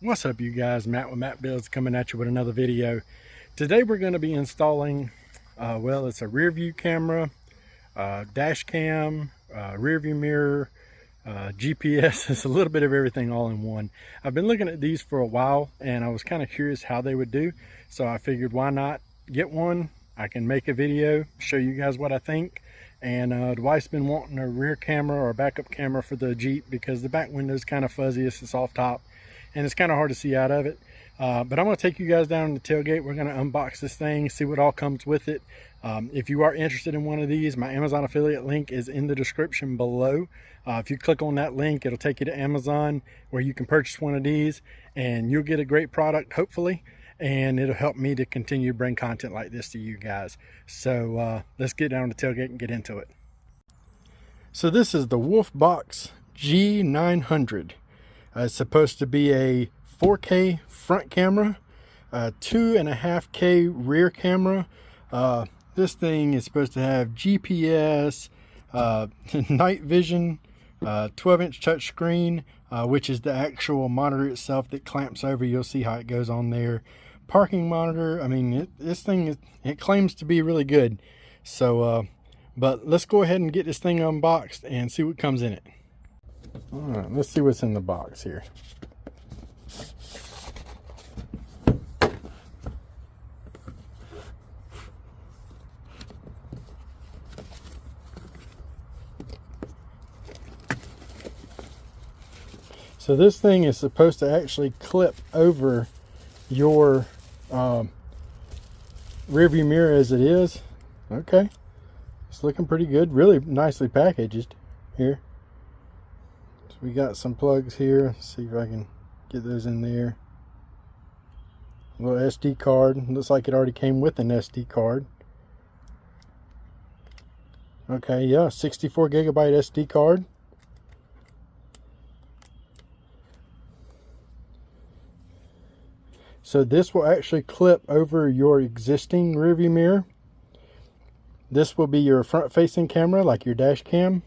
What's up, you guys? Matt with Matt Builds coming at you with another video. Today we're going to be installing well, it's a rear view camera, dash cam, rear view mirror, GPS. It's a little bit of everything all in one. I've been looking at these for a while and I was kind of curious how they would do, so I figured why not get one. I can make a video, show you guys what I think. And the wife's been wanting a rear camera or a backup camera for the Jeep because the back window is kind of fuzzy. It's a soft top and it's kind of hard to see out of it. But I'm going to take you guys down to the tailgate. We're going to unbox this thing, see what all comes with it. If you are interested in one of these, my Amazon affiliate link is in the description below. If you click on that link, it'll take you to Amazon where you can purchase one of these and you'll get a great product, hopefully. And it'll help me to continue to bring content like this to you guys. So let's get down to the tailgate and get into it. So this is the WOLFBOX G900. It's supposed to be a 4K front camera, 2.5K rear camera. This thing is supposed to have GPS, night vision, 12-inch touchscreen, which is the actual monitor itself that clamps over. You'll see how it goes on there. Parking monitor. I mean, this thing, it claims to be really good. So, but let's go ahead and get this thing unboxed and see what comes in it. All right, let's see what's in the box here. So this thing is supposed to actually clip over your rear view mirror as it is. Okay, it's looking pretty good, really nicely packaged here. So we got some plugs here. Let's see if I can get those in there. A little SD card. Looks like it already came with an SD card. Okay, yeah, 64 gigabyte SD card. So this will actually clip over your existing rearview mirror. This will be your front facing camera, like your dash cam.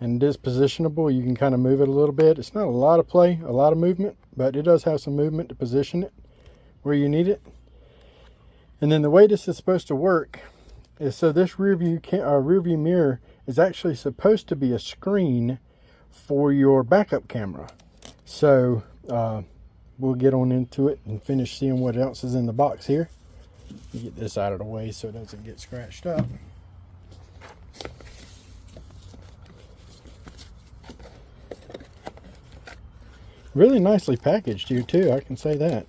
And it is positionable. You can kind of move it a little bit. It's not a lot of play, a lot of movement, but it does have some movement to position it where you need it. And then the way this is supposed to work is, so this rearview mirror is actually supposed to be a screen for your backup camera. So we'll get on into it and finish seeing what else is in the box here. Get this out of the way so it doesn't get scratched up. Really nicely packaged here too, I can say that.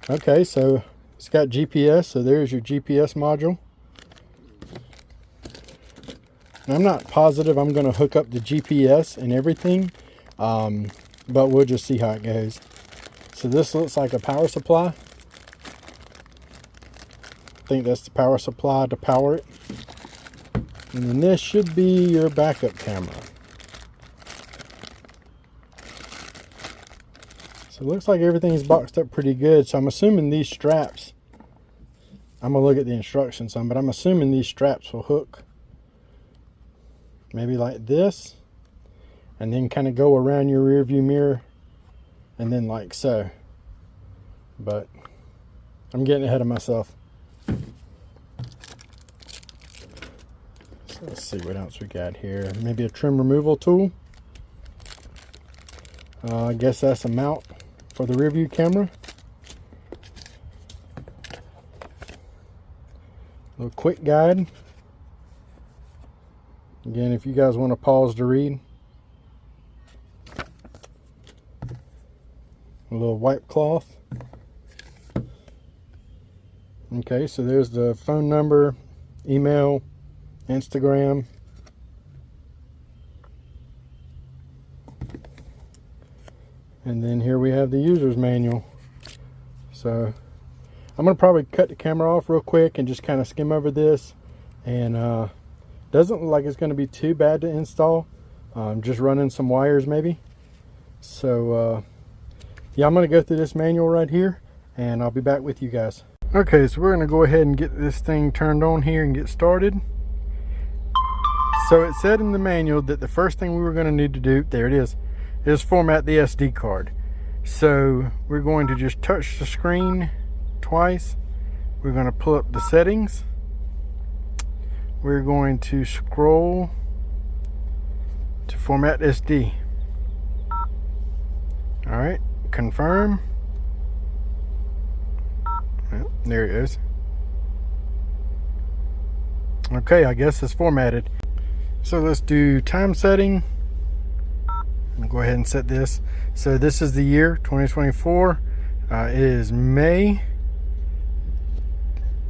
Okay, so it's got GPS, so there's your GPS module. And I'm not positive I'm going to hook up the GPS and everything, but we'll just see how it goes. So this looks like a power supply. I think that's the power supply to power it. And then this should be your backup camera. So it looks like everything's boxed up pretty good. So I'm assuming these straps, I'm gonna look at the instructions some, but I'm assuming these straps will hook maybe like this, and then kind of go around your rear view mirror, and then like so. But I'm getting ahead of myself. So let's see what else we got here. Maybe a trim removal tool. I guess that's a mount for the rear view camera. A little quick guide. Again, if you guys want to pause to read. A little wipe cloth. Okay, so there's the phone number, email, Instagram. And then here we have the user's manual. So I'm going to probably cut the camera off real quick and just kind of skim over this. And doesn't look like it's going to be too bad to install. Just running some wires maybe. So yeah, I'm going to go through this manual right here and I'll be back with you guys. Okay, so we're going to go ahead and get this thing turned on here and get started. So it said in the manual that the first thing we were going to need to do, there it is format the SD card. So we're going to just touch the screen twice. We're going to pull up the settings. We're going to scroll to format SD. All right, confirm. Well, there it is. Okay, I guess it's formatted. So let's do time setting. I'll go ahead and set this. So this is the year 2024. It is May,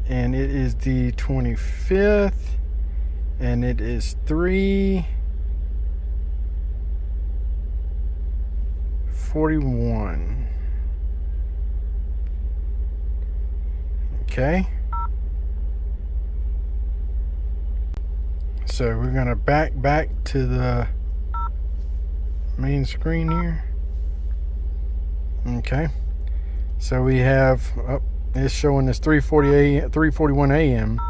and it is the 25th, and it is 3:41. Okay. So we're gonna back to the main screen here. Okay. So we have it's showing us 3:41 a.m.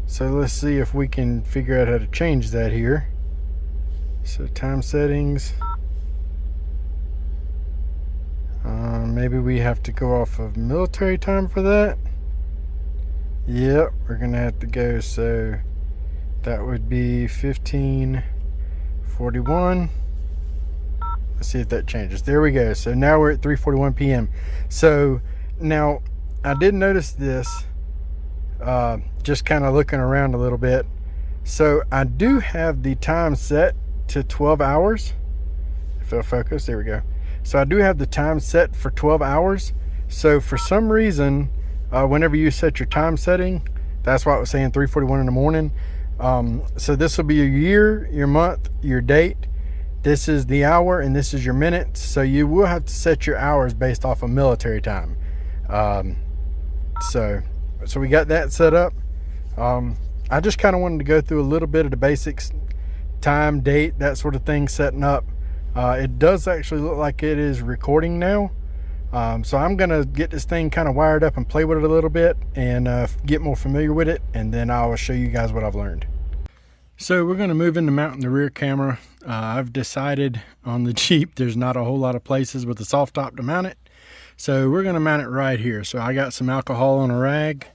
So let's see if we can figure out how to change that here. So time settings. Maybe we have to go off of military time for that. Yep, we're gonna have to go. So that would be 15:41. Let's see if that changes. There we go. So now we're at 3:41 p.m. So now I did notice this, just kind of looking around a little bit. So I do have the time set to 12 hours. If it'll focus, there we go. So I do have the time set for 12 hours. So for some reason, whenever you set your time setting, that's why it was saying 3:41 in the morning. So this will be your year, your month, your date. This is the hour, and this is your minutes. So you will have to set your hours based off of military time. So we got that set up. I just kind of wanted to go through a little bit of the basics, time, date, that sort of thing, setting up. It does actually look like it is recording now. So I'm gonna get this thing kind of wired up and play with it a little bit and get more familiar with it, and then I will show you guys what I've learned. So we're gonna move into mounting the rear camera. I've decided on the Jeep there's not a whole lot of places with the soft top to mount it. So we're gonna mount it right here. So I got some alcohol on a rag.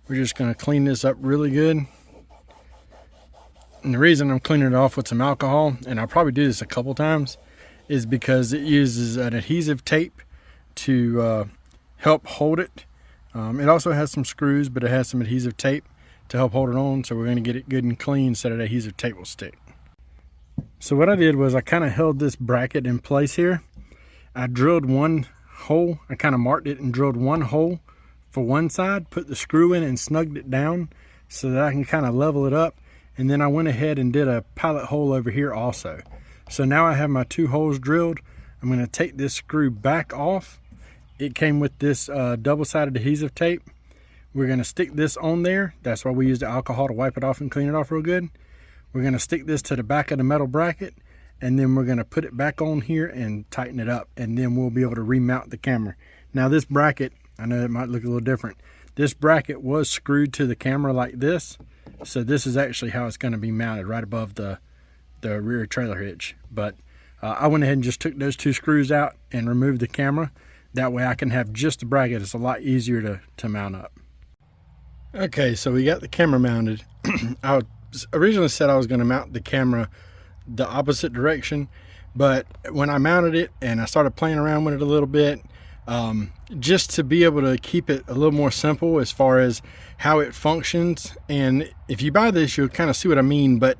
We're just gonna clean this up really good. And the reason I'm cleaning it off with some alcohol, and I'll probably do this a couple times, is because it uses an adhesive tape to help hold it. It also has some screws, but it has some adhesive tape to help hold it on. So we're going to get it good and clean so that adhesive tape will stick. So what I did was I kind of held this bracket in place here. I drilled one hole. I kind of marked it and drilled one hole for one side, put the screw in and snugged it down so that I can kind of level it up. And then I went ahead and did a pilot hole over here also. So now I have my two holes drilled. I'm going to take this screw back off. It came with this double-sided adhesive tape. We're going to stick this on there. That's why we use the alcohol to wipe it off and clean it off real good. We're going to stick this to the back of the metal bracket, and then we're going to put it back on here and tighten it up, and then we'll be able to remount the camera. Now this bracket, I know it might look a little different. This bracket was screwed to the camera like this. So this is actually how it's going to be mounted, right above the rear trailer hitch. But I went ahead and just took those two screws out and removed the camera. That way I can have just the bracket. It's a lot easier to mount up. Okay, so we got the camera mounted. I originally said I was going to mount the camera the opposite direction, but when I mounted it and I started playing around with it a little bit, just to be able to keep it a little more simple as far as how it functions. And if you buy this, you'll kind of see what I mean. But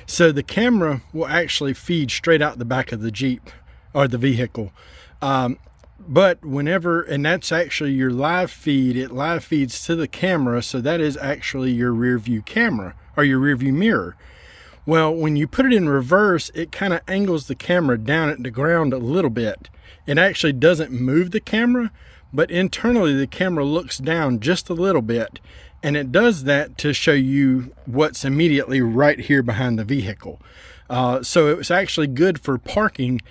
so the camera will actually feed straight out the back of the Jeep or the vehicle. But whenever, and that's actually your live feed, it live feeds to the camera. So that is actually your rear view camera or your rear view mirror. Well, when you put it in reverse, it kind of angles the camera down at the ground a little bit. It actually doesn't move the camera, but internally the camera looks down just a little bit. And it does that to show you what's immediately right here behind the vehicle. So it was actually good for parking.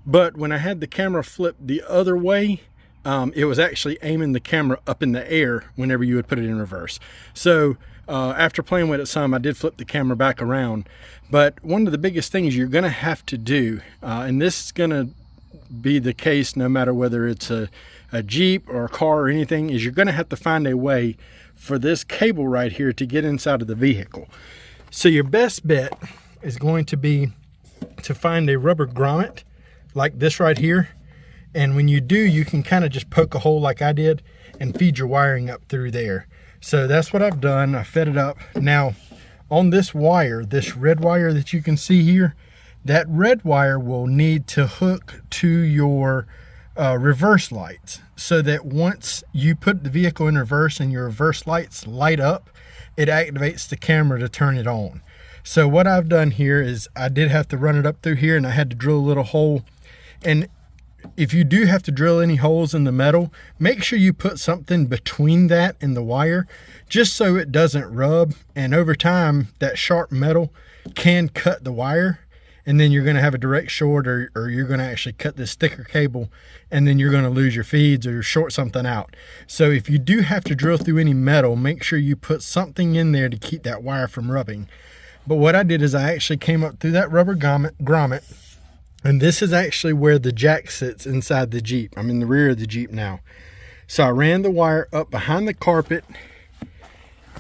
But when I had the camera flipped the other way, it was actually aiming the camera up in the air whenever you would put it in reverse. So after playing with it some, I did flip the camera back around. But one of the biggest things you're going to have to do, and this is going to be the case no matter whether it's a Jeep or a car or anything, is you're going to have to find a way for this cable right here to get inside of the vehicle. So your best bet is going to be to find a rubber grommet like this right here. And when you do, you can kind of just poke a hole like I did and feed your wiring up through there. So that's what I've done. I fed it up. Now on this wire, this red wire that you can see here, that red wire will need to hook to your reverse lights, so that once you put the vehicle in reverse and your reverse lights light up, it activates the camera to turn it on. So what I've done here is I did have to run it up through here, and I had to drill a little hole. And if you do have to drill any holes in the metal, make sure you put something between that and the wire, just so it doesn't rub. And over time, that sharp metal can cut the wire, and then you're going to have a direct short, or you're going to actually cut this thicker cable, and then you're going to lose your feeds or short something out. So if you do have to drill through any metal, make sure you put something in there to keep that wire from rubbing. But what I did is I actually came up through that rubber grommet, and this is actually where the jack sits inside the Jeep. I'm in the rear of the Jeep now. So I ran the wire up behind the carpet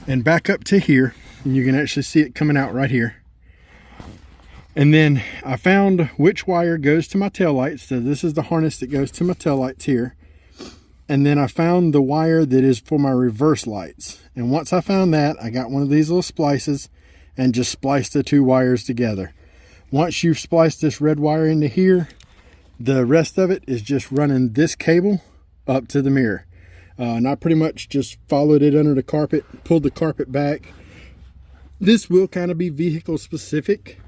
and back up to here, and you can actually see it coming out right here. And then I found which wire goes to my taillights. So this is the harness that goes to my taillights here. And then I found the wire that is for my reverse lights. And once I found that, I got one of these little splices and just spliced the two wires together. Once you've spliced this red wire into here, the rest of it is just running this cable up to the mirror. And I pretty much just followed it under the carpet, pulled the carpet back. This will kind of be vehicle specific,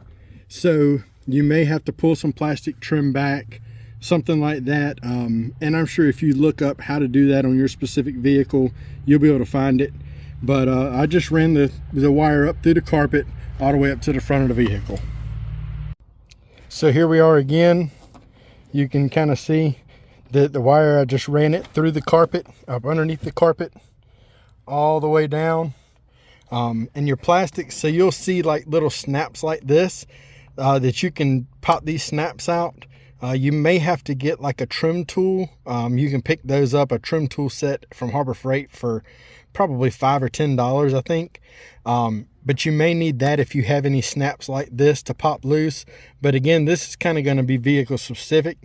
so you may have to pull some plastic trim back, something like that. And I'm sure if you look up how to do that on your specific vehicle, you'll be able to find it. But I just ran the wire up through the carpet all the way up to the front of the vehicle. So here we are again. You can kind of see that the wire, I just ran it through the carpet, up underneath the carpet, all the way down. And your plastic, so you'll see like little snaps like this, that you can pop these snaps out. You may have to get like a trim tool. You can pick those up, a trim tool set from Harbor Freight, for probably $5 or $10, I think. But you may need that if you have any snaps like this to pop loose. But again, this is kind of going to be vehicle specific.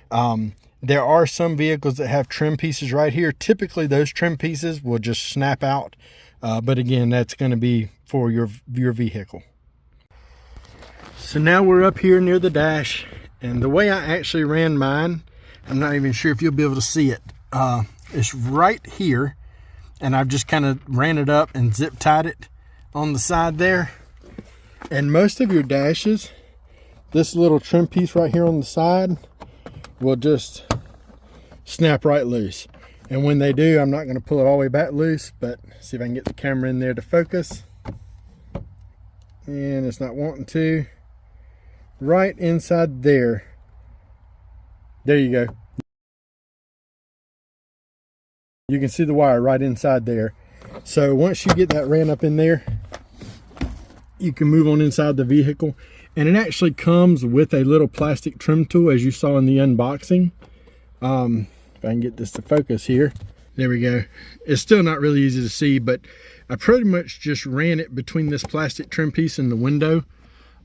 There are some vehicles that have trim pieces right here. Typically those trim pieces will just snap out. But again, that's going to be for your vehicle. So now we're up here near the dash, and the way I actually ran mine, I'm not even sure if you'll be able to see it. It's right here, and I've just kind of ran it up and zip tied it on the side there. And most of your dashes, this little trim piece right here on the side will just snap right loose. And when they do, I'm not going to pull it all the way back loose, but see if I can get the camera in there to focus. And it's not wanting to. Right inside there. There you go. You can see the wire right inside there. So once you get that ran up in there, you can move on inside the vehicle. And it actually comes with a little plastic trim tool, as you saw in the unboxing. If I can get this to focus here. There we go. It's still not really easy to see, but I pretty much just ran it between this plastic trim piece and the window,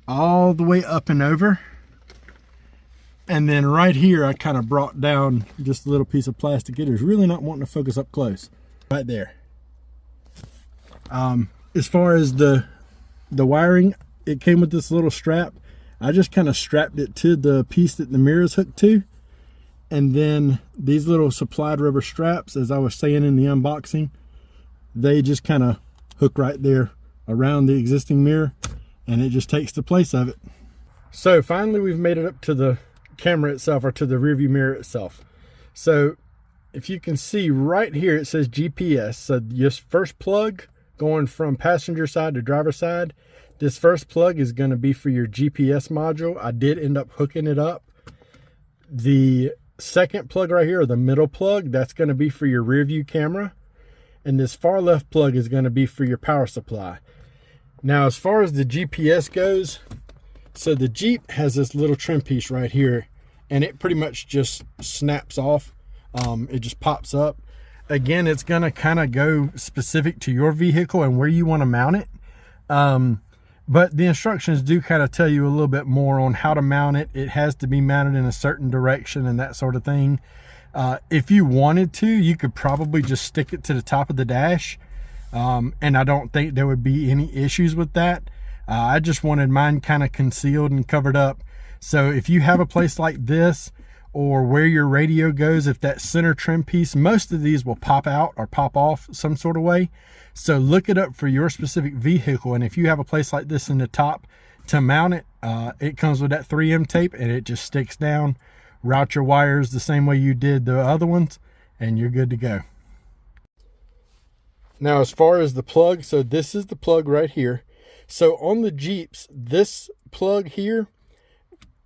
all the way up and over. And then right here, I kind of brought down just a little piece of plastic. It is really not wanting to focus up close. Right there. As far as the wiring, it came with this little strap. I just kind of strapped it to the piece that the mirror is hooked to. And then these little supplied rubber straps, as I was saying in the unboxing, they just kind of hook right there around the existing mirror, and it just takes the place of it. So finally we've made it up to the camera itself, or to the rear view mirror itself. So if you can see right here, it says GPS. So this first plug going from passenger side to driver side, this first plug is going to be for your GPS module. I did end up hooking it up. The second plug right here, or the middle plug, that's going to be for your rear view camera. And this far left plug is going to be for your power supply. Now, as far as the GPS goes, so the Jeep has this little trim piece right here, and it pretty much just snaps off. It just pops up. Again, it's going to kind of go specific to your vehicle and where you want to mount it. But the instructions do kind of tell you a little bit more on how to mount it. It has to be mounted in a certain direction and that sort of thing. If you wanted to, you could probably just stick it to the top of the dash. And I don't think there would be any issues with that. I just wanted mine kind of concealed and covered up. So if you have a place like this, or where your radio goes, if that center trim piece, most of these will pop out or pop off some sort of way. So look it up for your specific vehicle. And if you have a place like this in the top to mount it, it comes with that 3M tape and it just sticks down. Route your wires the same way you did the other ones and you're good to go. Now, as far as the plug, so this is the plug right here. So on the Jeeps, this plug here,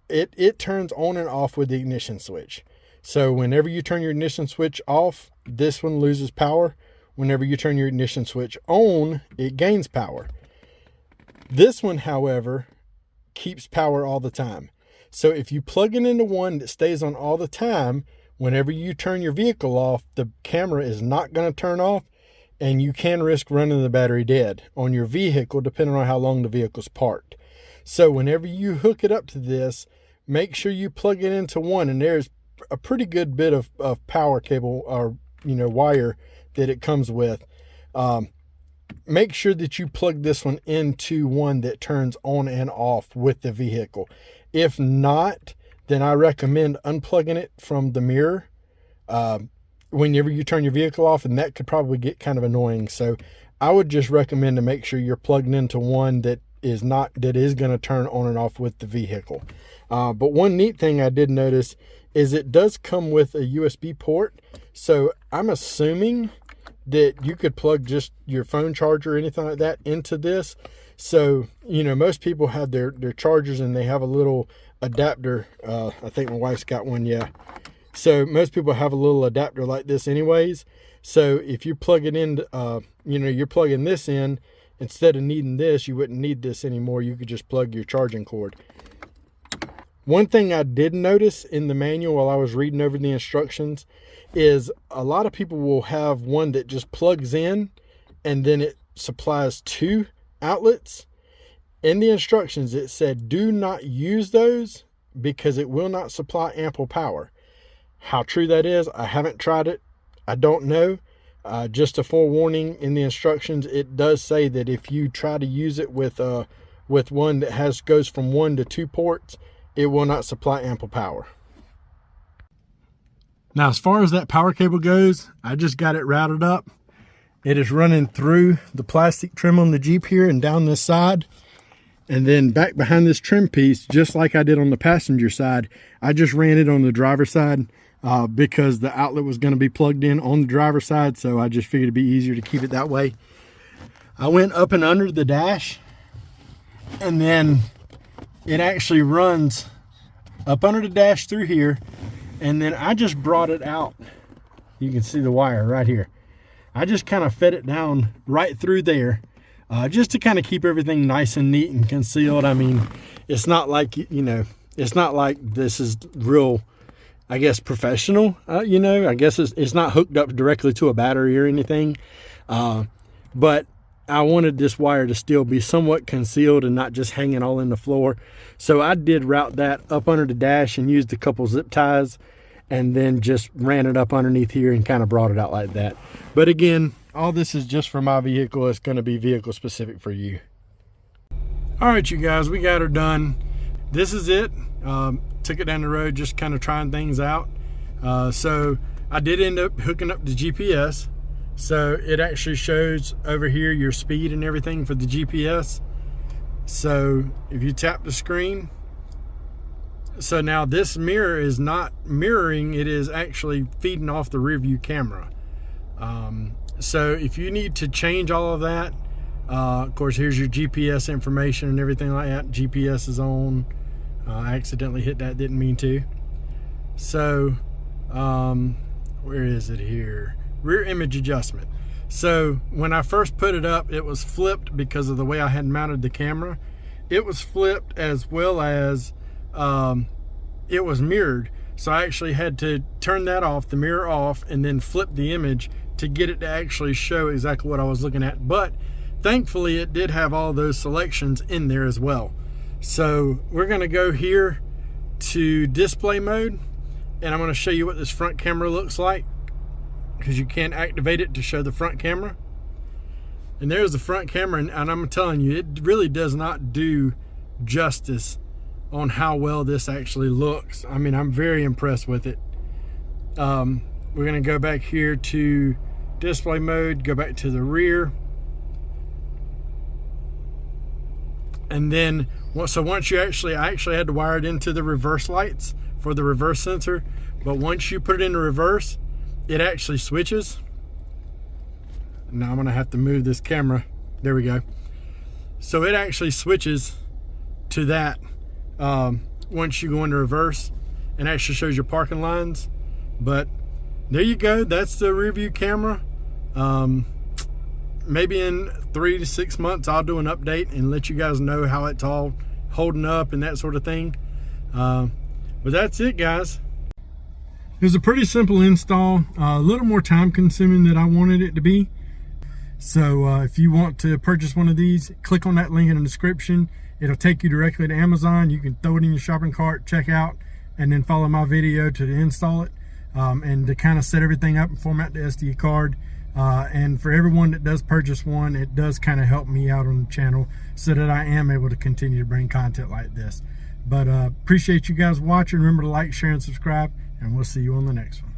it turns on and off with the ignition switch. So whenever you turn your ignition switch off, this one loses power. Whenever you turn your ignition switch on, it gains power. This one, however, keeps power all the time. So if you plug it into one that stays on all the time, whenever you turn your vehicle off, the camera is not going to turn off, and you can risk running the battery dead on your vehicle, depending on how long the vehicle's parked. So whenever you hook it up to this, make sure you plug it into one, and there's a pretty good bit of power cable or wire that it comes with. Make sure that you plug this one into one that turns on and off with the vehicle. If not, then I recommend unplugging it from the mirror whenever you turn your vehicle off, and that could probably get kind of annoying. So I would just recommend to make sure you're plugged into one that is going to turn on and off with the vehicle. But one neat thing I did notice is it does come with a USB port. So I'm assuming that you could plug just your phone charger or anything like that into this. So, most people have their chargers and they have a little adapter. I think my wife's got one. Yeah. So most people have a little adapter like this anyways. So if you plug it in, you're plugging this in, instead of needing this, you wouldn't need this anymore. You could just plug your charging cord. One thing I did notice in the manual while I was reading over the instructions is a lot of people will have one that just plugs in and then it supplies 2 outlets. In the instructions, it said, do not use those because it will not supply ample power. How true that is, I haven't tried it. I don't know. Just a forewarning, in the instructions, it does say that if you try to use it with one that goes from 1 to 2 ports, it will not supply ample power. Now, as far as that power cable goes, I just got it routed up. It is running through the plastic trim on the Jeep here and down this side. And then back behind this trim piece, just like I did on the passenger side, I just ran it on the driver's side because the outlet was going to be plugged in on the driver's side. So I just figured it'd be easier to keep it that way. I went up and under the dash, and then it actually runs up under the dash through here. And then I just brought it out. You can see the wire right here. I just kind of fed it down right through there, just to kind of keep everything nice and neat and concealed. I mean, it's not like, it's not like this is real, I guess, professional. I guess it's not hooked up directly to a battery or anything. But I wanted this wire to still be somewhat concealed and not just hanging all in the floor. So I did route that up under the dash and used a couple zip ties, and then just ran it up underneath here and kind of brought it out like that. But again, all this is just for my vehicle. It's going to be vehicle specific for you. All right, you guys, we got her done. This is it. Took it down the road, just kind of trying things out. So I did end up hooking up the GPS. So it actually shows over here your speed and everything for the GPS. So if you tap the screen, so now this mirror is not mirroring, it is actually feeding off the rear view camera. So if you need to change all of that, of course, here's your GPS information and everything like that. GPS is on. I accidentally hit that, didn't mean to. So where is it here? Rear image adjustment. So when I first put it up, it was flipped because of the way I had mounted the camera. It was flipped, as well as it was mirrored. So I actually had to turn that off, the mirror off, and then flip the image to get it to actually show exactly what I was looking at. But thankfully it did have all those selections in there as well. So we're gonna go here to display mode, and I'm gonna show you what this front camera looks like, because you can activate it to show the front camera. And there's the front camera, and I'm telling you, it really does not do justice on how well this actually looks. I mean, I'm very impressed with it. We're gonna go back here to display mode, go back to the rear. And then, so once you actually, I actually had to wire it into the reverse lights for the reverse sensor. But once you put it into reverse, it actually switches. Now I'm gonna have to move this camera. There we go. So it actually switches to that once you go into reverse, and actually shows your parking lines. But there you go, that's the rear view camera. Maybe in 3 to 6 months I'll do an update and let you guys know how it's all holding up and that sort of thing. But that's it, guys. It was a pretty simple install, a little more time consuming than I wanted it to be. So if you want to purchase one of these, click on that link in the description. It'll take you directly to Amazon. You can throw it in your shopping cart, check out, and then follow my video to install it, and to kind of set everything up and format the SD card. And for everyone that does purchase one, it does kind of help me out on the channel so that I am able to continue to bring content like this. But appreciate you guys watching. Remember to like, share, and subscribe, and we'll see you on the next one.